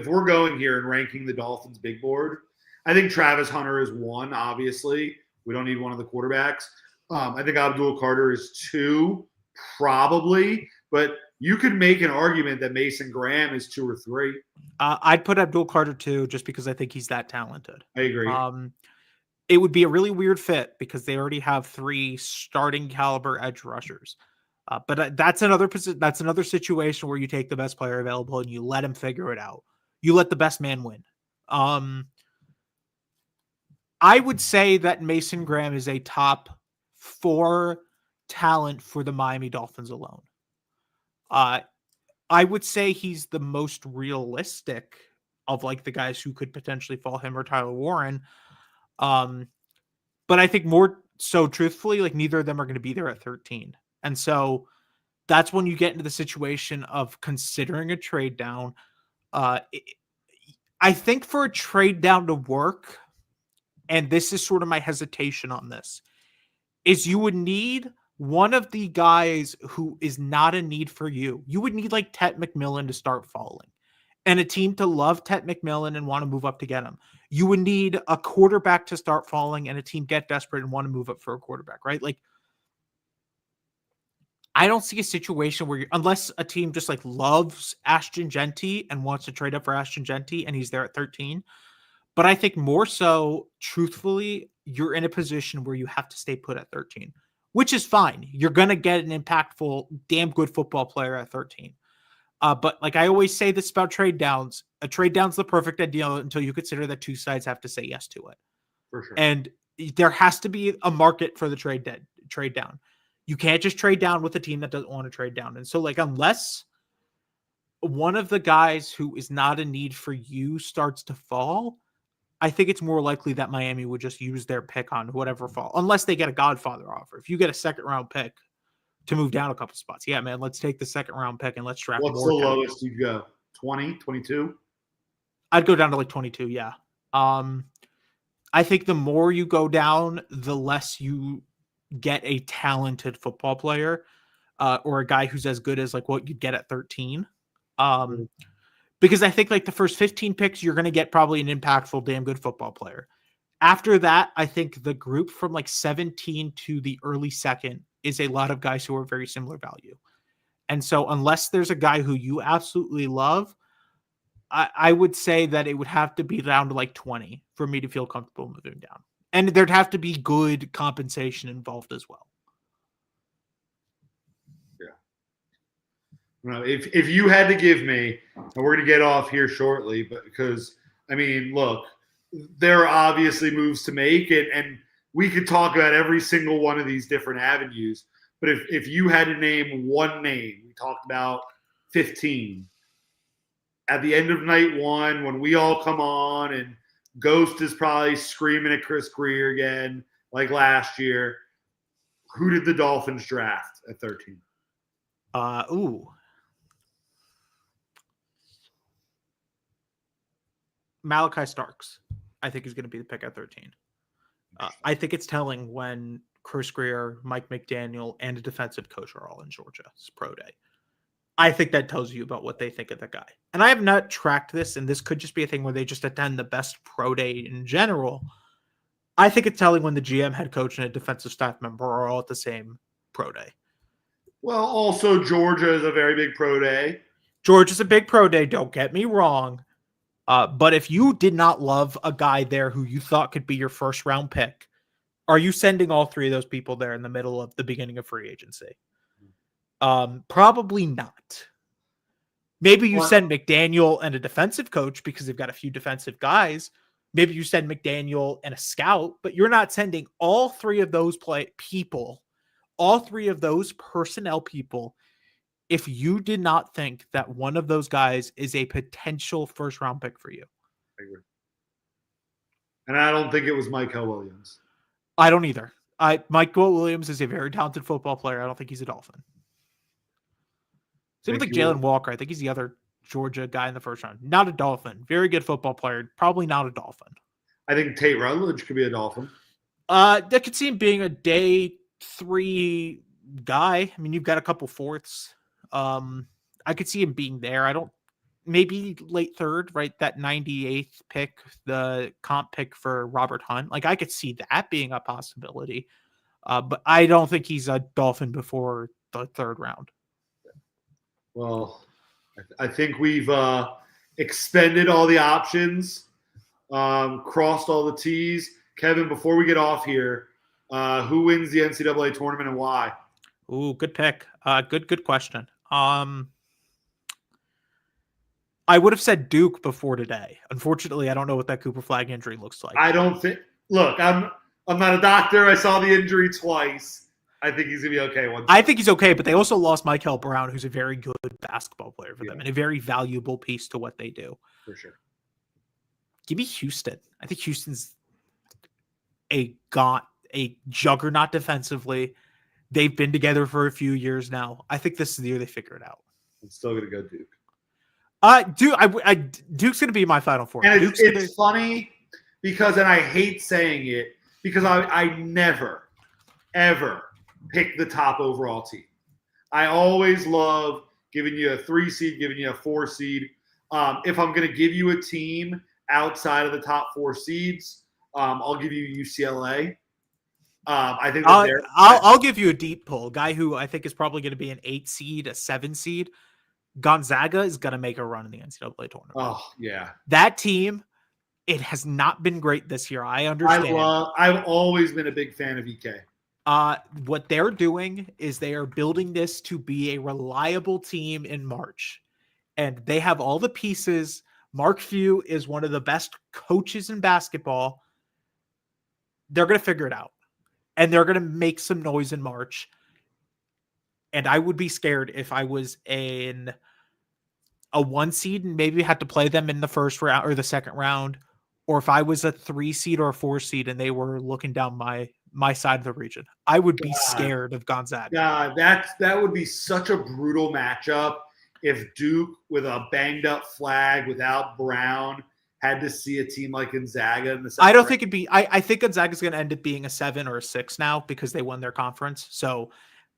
we're going here and ranking the Dolphins big board, I think Travis Hunter is 1. Obviously, we don't need one of the quarterbacks. I think Abdul Carter is 2, probably, but you could make an argument that Mason Graham is 2 or 3. I'd put Abdul Carter 2 just because I think he's that talented. I agree. It would be a really weird fit because they already have 3 starting caliber edge rushers. But that's another situation where you take the best player available and you let him figure it out. You let the best man win. I would say that Mason Graham is a top 4 talent for the Miami Dolphins alone. I would say he's the most realistic of like the guys who could potentially fall, him or Tyler Warren. But I think more so truthfully, like neither of them are going to be there at 13. And so that's when you get into the situation of considering a trade down. I think for a trade down to work, and this is sort of my hesitation on this, is you would need one of the guys who is not a need for you. You would need like Tet McMillan to start falling and a team to love Tet McMillan and want to move up to get him. You would need a quarterback to start falling and a team get desperate and want to move up for a quarterback, right? Like, I don't see a situation where unless a team just like loves Ashton Genty and wants to trade up for Ashton Genty and he's there at 13. But I think more so, truthfully, you're in a position where you have to stay put at 13, which is fine. You're going to get an impactful, damn good football player at 13. But like I always say this about trade downs, a trade down's the perfect ideal until you consider that 2 sides have to say yes to it. For sure. And there has to be a market for the trade down. You can't just trade down with a team that doesn't want to trade down. And so like, unless one of the guys who is not a need for you starts to fall, I think it's more likely that Miami would just use their pick on whatever fall, unless they get a Godfather offer. If you get a 2nd round pick to move down a couple spots, yeah, man, let's take the 2nd round pick and let's draft more. What's the lowest you'd go? 20, 22? I'd go down to like 22. Yeah. I think the more you go down, the less you get a talented football player or a guy who's as good as like what you'd get at 13. Because I think like the first 15 picks, you're going to get probably an impactful, damn good football player. After that, I think the group from like 17 to the early 2nd is a lot of guys who are very similar value. And so unless there's a guy who you absolutely love, I would say that it would have to be down to like 20 for me to feel comfortable moving down. And there'd have to be good compensation involved as well. No, if you had to give me, and we're going to get off here shortly, but because, I mean, look, there are obviously moves to make, and we could talk about every single one of these different avenues. But if you had to name one name, we talked about 15. At the end of night 1, when we all come on and Ghost is probably screaming at Chris Greer again, like last year, who did the Dolphins draft at 13? Malachi Starks, I think, is going to be the pick at 13. I think it's telling when Chris Greer, Mike McDaniel, and a defensive coach are all in Georgia's pro day. I think that tells you about what they think of the guy. And I have not tracked this, and this could just be a thing where they just attend the best pro day in general. I think it's telling when the GM, head coach, and a defensive staff member are all at the same pro day. Well, also Georgia is a very big pro day. Georgia's a big pro day, don't get me wrong. But if you did not love a guy there who you thought could be your 1st round pick, are you sending all 3 of those people there in the middle of the beginning of free agency? Probably not. Maybe you send McDaniel and a defensive coach because they've got a few defensive guys. Maybe you send McDaniel and a scout, but you're not sending all 3 of those all 3 of those personnel people if you did not think that one of those guys is a potential 1st round pick for you. I agree. And I don't think it was Mike Williams. I don't either. Mike Williams is a very talented football player. I don't think he's a Dolphin. Same with like Jalen Walker. I think he's the other Georgia guy in the first round. Not a Dolphin. Very good football player. Probably not a Dolphin. I think Tate Rutledge could be a Dolphin. I could see him being a day 3 guy. I mean, you've got a couple fourths. I could see him being there. Maybe late 3rd, right? That 98th pick, the comp pick for Robert Hunt. Like, I could see that being a possibility. But I don't think he's a Dolphin before the 3rd round. Well, I think we've expended all the options, crossed all the T's. Kevin, before we get off here, who wins the NCAA tournament and why? Ooh, good pick. Good question. I would have said Duke before today. Unfortunately, I don't know what that Cooper Flag injury looks like. I don't think. Look, I'm not a doctor. I saw the injury twice. I think he's gonna be okay. I think he's okay, but they also lost Michael Brown, who's a very good basketball player for them and a very valuable piece to what they do. For sure. Give me Houston. I think Houston's a juggernaut defensively. They've been together for a few years now. I think this is the year they figure it out. I'm still gonna go Duke. Duke's going to be my Final Four. And it's funny because, and I hate saying it, because I never, ever pick the top overall team. I always love giving you a 3 seed, giving you a 4 seed. If I'm going to give you a team outside of the top 4 seeds, I'll give you UCLA. I think I'll give you a deep pull. A guy who I think is probably going to be an 8 seed, a 7 seed. Gonzaga is going to make a run in the NCAA tournament. Oh, yeah. That team, it has not been great this year. I understand. I've always been a big fan of EK. What they're doing is they are building this to be a reliable team in March. And they have all the pieces. Mark Few is one of the best coaches in basketball. They're going to figure it out. And they're going to make some noise in March. And I would be scared if I was in a 1 seed and maybe had to play them in the first round or the second round, or if I was a 3 seed or a 4 seed and they were looking down my side of the region. I would be scared of Gonzaga. Yeah, that would be such a brutal matchup if Duke, with a banged up Flag, without Brown, had to see a team like Gonzaga in the second I don't round. think it'd be. I think Gonzaga's going to end up being a 7 or a 6 now because they won their conference. So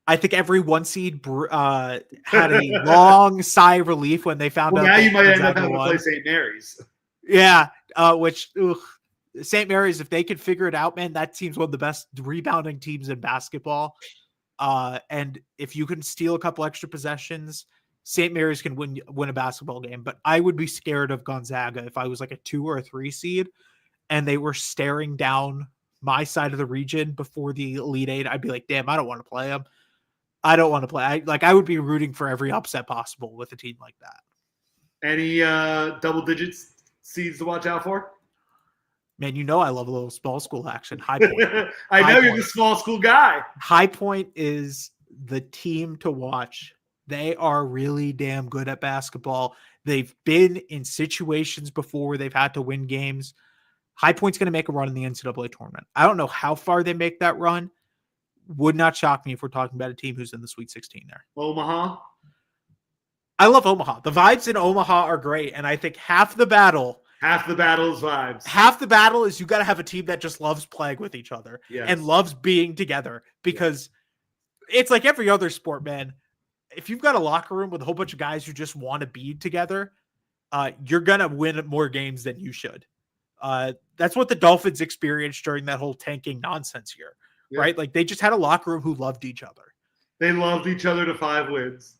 I think every 1 seed had a long sigh of relief when they found out. Now you might end up Gonzaga having to won. play St. Mary's. Yeah, which St. Mary's, if they could figure it out, man, that team's one of the best rebounding teams in basketball. And if you can steal a couple extra possessions, St. Mary's can win a basketball game. But I would be scared of Gonzaga if I was like a 2 or a 3 seed and they were staring down my side of the region before the Elite Eight. I'd be like, damn, I don't want to play them. I don't want to play. I would be rooting for every upset possible with a team like that. Any double digits seeds to watch out for? Man, you know I love a little small school action. High Point. I know you're the small school guy. High Point is the team to watch. They are really damn good at basketball. They've been in situations before where they've had to win games. High Point's going to make a run in the NCAA tournament. I don't know how far they make that run. Would not shock me if we're talking about a team who's in the Sweet 16 there. Omaha? I love Omaha. The vibes in Omaha are great, and I think half the battle is vibes. Half the battle is you got to have a team that just loves playing with each other and loves being together, because it's like every other sport, man. If you've got a locker room with a whole bunch of guys who just want to be together, you're going to win more games than you should. That's what the Dolphins experienced during that whole tanking nonsense year, right? Like they just had a locker room who loved each other. They loved each other to 5 wins.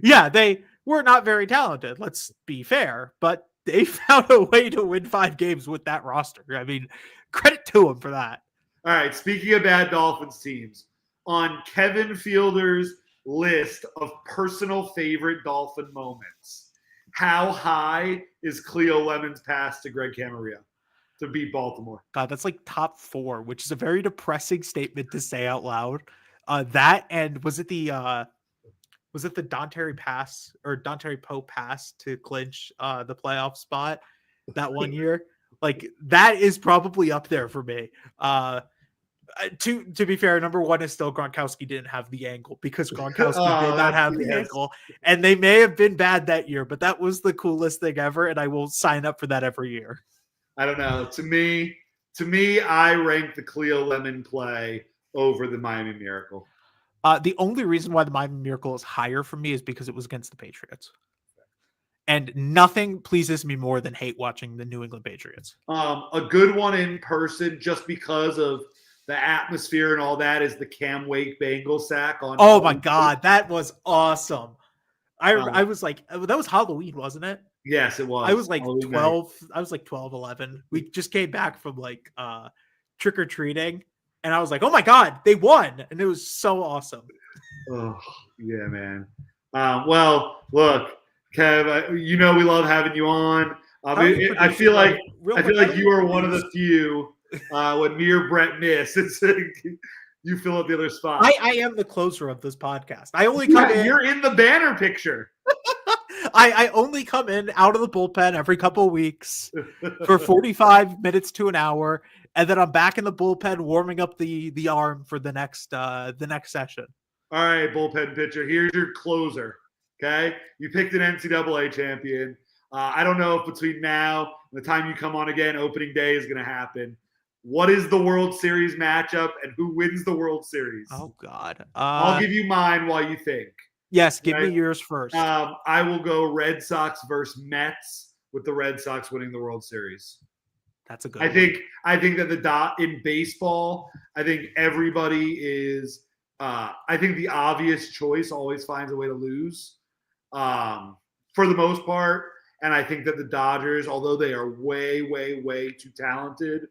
Yeah, they were not very talented, let's be fair, but they found a way to win 5 games with that roster. I mean, credit to them for that. All right, speaking of bad Dolphins teams, on Kevin Fiedler's list of personal favorite Dolphin moments, how high is Cleo Lemon's pass to Greg Camarillo to beat Baltimore? God, that's like top 4, which is a very depressing statement to say out loud. That, and was it the Dante Poe pass to clinch the playoff spot that one year? Like that is probably up there for me. To be fair, number one is still Gronkowski didn't have the angle because Gronkowski did not have the ankle, and they may have been bad that year, but that was the coolest thing ever, and I will sign up for that every year. I don't know. To me, I rank the Cleo Lemon play over the Miami Miracle. The only reason why the Miami Miracle is higher for me is because it was against the Patriots. And nothing pleases me more than hate watching the New England Patriots. A good one in person, just because of the atmosphere and all that, is the Cam Wake Bengal sack on. Oh my God, that was awesome! I was like, that was Halloween, wasn't it? Yes, it was. I was like Halloween 12. night. I was like 12, 11. We just came back from like trick or treating, and I was like, oh my God, they won, and it was so awesome. Oh yeah, man. Well, look. Kev, you know we love having you on. I feel like you are one of the few when me or Brett miss. It's you fill up the other spot. I am the closer of this podcast. I only come in. You're in the banner picture. I only come in out of the bullpen every couple of weeks for 45 minutes to an hour, and then I'm back in the bullpen warming up the arm for the next session. All right, bullpen pitcher. Here's your closer. Okay, you picked an NCAA champion. I don't know if between now and the time you come on again, opening day is going to happen. What is the World Series matchup, and who wins the World Series? Oh God! I'll give you mine while you think. Yes, give me yours first. I will go Red Sox versus Mets, with the Red Sox winning the World Series. That's a good. I think that in baseball, I think everybody is. I think the obvious choice always finds a way to lose. For the most part. And I think that the Dodgers, although they are way, way, way too talented,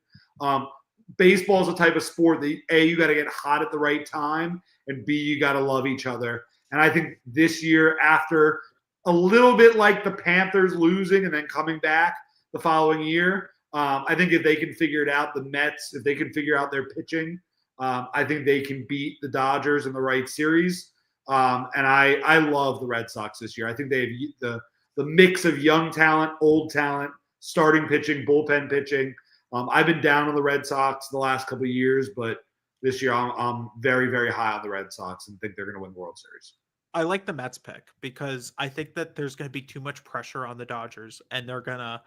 baseball is a type of sport that A, you got to get hot at the right time, and B, you got to love each other. And I think this year, after a little bit like the Panthers losing and then coming back the following year, I think if they can figure it out, the Mets, if they can figure out their pitching, I think they can beat the Dodgers in the right series. And I love the Red Sox this year. I think they have the mix of young talent, old talent, starting pitching, bullpen pitching. I've been down on the Red Sox the last couple of years, but this year I'm very, very high on the Red Sox and think they're going to win the World Series. I like the Mets pick because I think that there's going to be too much pressure on the Dodgers, and they're gonna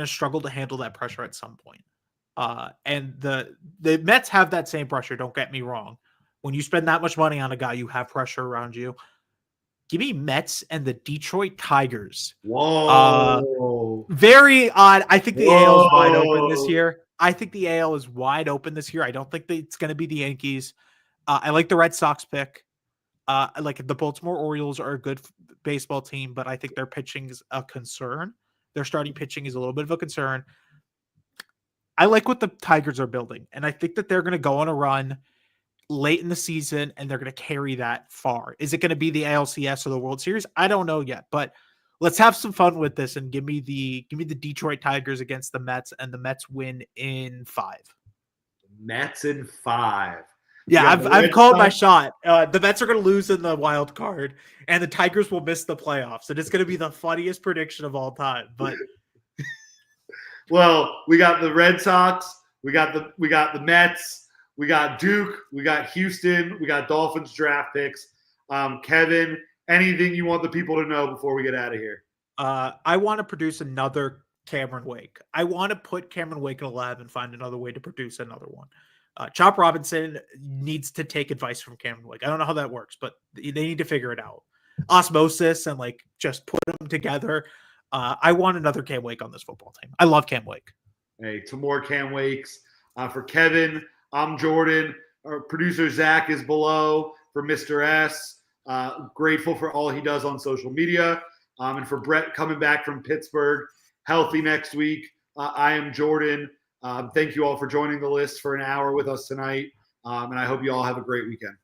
struggle to handle that pressure at some point. And the Mets have that same pressure. Don't get me wrong. When you spend that much money on a guy, you have pressure around you. Give me Mets and the Detroit Tigers. Whoa. Very odd. I think the AL is wide open this year. I don't think that it's going to be the Yankees. I like the Red Sox pick. I like the Baltimore Orioles are a good baseball team, but I think their pitching is a concern. Their starting pitching is a little bit of a concern. I like what the Tigers are building, and I think that they're going to go on a run late in the season, and they're going to carry that far. Is it going to be the ALCS or the World Series? I don't know yet, but let's have some fun with this and give me the Detroit Tigers against the Mets, and the Mets win in 5. Mets in 5. Yeah, I've called my shot. The Mets are going to lose in the wild card, and the Tigers will miss the playoffs, and it's going to be the funniest prediction of all time. But well, we got the Red Sox, we got the Mets. We got Duke, we got Houston, we got Dolphins draft picks. Kevin, anything you want the people to know before we get out of here? I want to produce another Cameron Wake. I want to put Cameron Wake in a lab and find another way to produce another one. Chop Robinson needs to take advice from Cameron Wake. I don't know how that works, but they need to figure it out. Osmosis and like just put them together. I want another Cam Wake on this football team. I love Cam Wake. Hey, two more Cam Wakes. For Kevin, I'm Jordan. Our producer Zach is below for Mr. S. Grateful for all he does on social media. And for Brett coming back from Pittsburgh, healthy next week. I am Jordan. Thank you all for joining the list for an hour with us tonight. And I hope you all have a great weekend.